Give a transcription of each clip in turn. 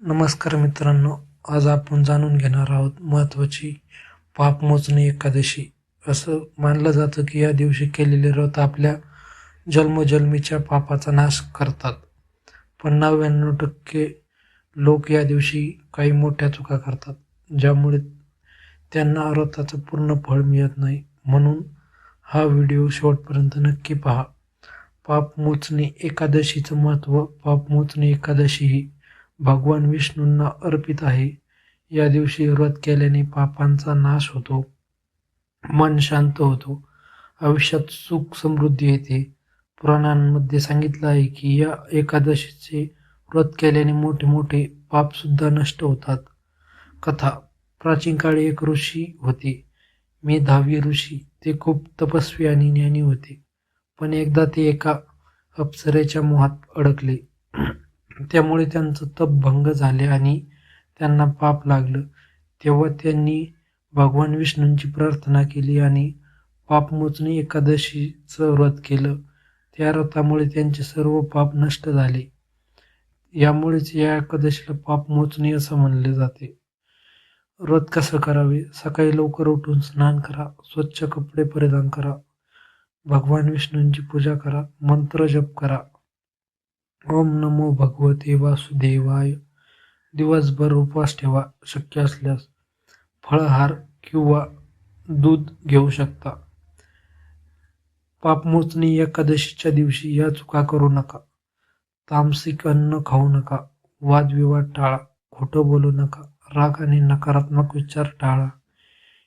नमस्कार मित्रांनो, आज आपण जाणून घेणार आहोत महत्त्वाची पापमोचणी एकादशी. असं मानलं जातं की या दिवशी केलेले व्रत आपल्या जन्मोजन्मीच्या पापाचा नाश करतात. पण 99% लोक या दिवशी काही मोठ्या चुका करतात, ज्यामुळे त्यांना व्रताचं पूर्ण फळ मिळत नाही. म्हणून हा व्हिडिओ शेवटपर्यंत नक्की पहा. पापमोचणी एकादशीचं महत्त्व. पापमोचणी एकादशी ही भगवान विष्णूंना अर्पित आहे. या दिवशी व्रत केल्याने पापांचा नाश होतो, मन शांत होतो, आयुष्यात सुख समृद्धी येते. पुराणांमध्ये सांगितलं आहे की या एकादशीचे व्रत केल्याने मोठे मोठे पापसुद्धा नष्ट होतात. कथा. प्राचीन काळी एक ऋषी होते, मेधावी ऋषी. ते खूप तपस्वी आणि ज्ञानी होते. पण एकदा ते एका अप्सरेच्या मोहात अडकले. त्यामुळे त्यांचं तप भंग झाले आणि त्यांना पाप लागलं. तेव्हा त्यांनी भगवान विष्णूंची प्रार्थना केली आणि पापमोचणी एकादशीचं व्रत केलं. त्या व्रतामुळे त्यांचे सर्व पाप नष्ट झाले. यामुळेच या एकादशीला पापमोचणी असं म्हणले जाते. व्रत कसं करावे? सकाळी लवकर उठून स्नान करा, स्वच्छ कपडे परिधान करा, भगवान विष्णूंची पूजा करा, मंत्र जप करा. ओम नमो भगवते वासुदेवाय. दिवसभर उपवास ठेवा. शक्य असल्यास फळाहार किंवा दूध घेऊ शकता. पापमोचणी एकादशीच्या दिवशी या चुका करू नका. तामसिक अन्न खाऊ नका, वादविवाद टाळा, खोटं बोलू नका, राग आणि नकारात्मक विचार टाळा.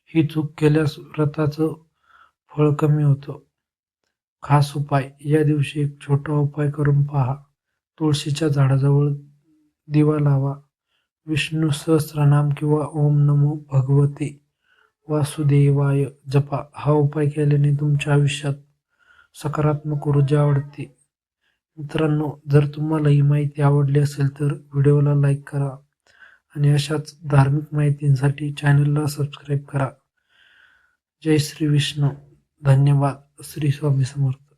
ही चूक केल्यास व्रताचं फळ कमी होतं. खास उपाय. या दिवशी एक छोटा उपाय करून पहा. तुळशीच्या झाडाजवळ दिवा लावा. विष्णू सहस्त्रनाम किंवा ओम नमो भगवते वासुदेवाय जपा. हा उपाय केल्याने तुमच्या आयुष्यात सकारात्मक ऊर्जा वाढते. मित्रांनो, जर तुम्हाला ही माहिती आवडली असेल तर व्हिडिओला लाईक करा आणि अशाच धार्मिक माहितींसाठी चॅनलला सबस्क्राईब करा. जय श्री विष्णू. धन्यवाद. श्री स्वामी समर्थ.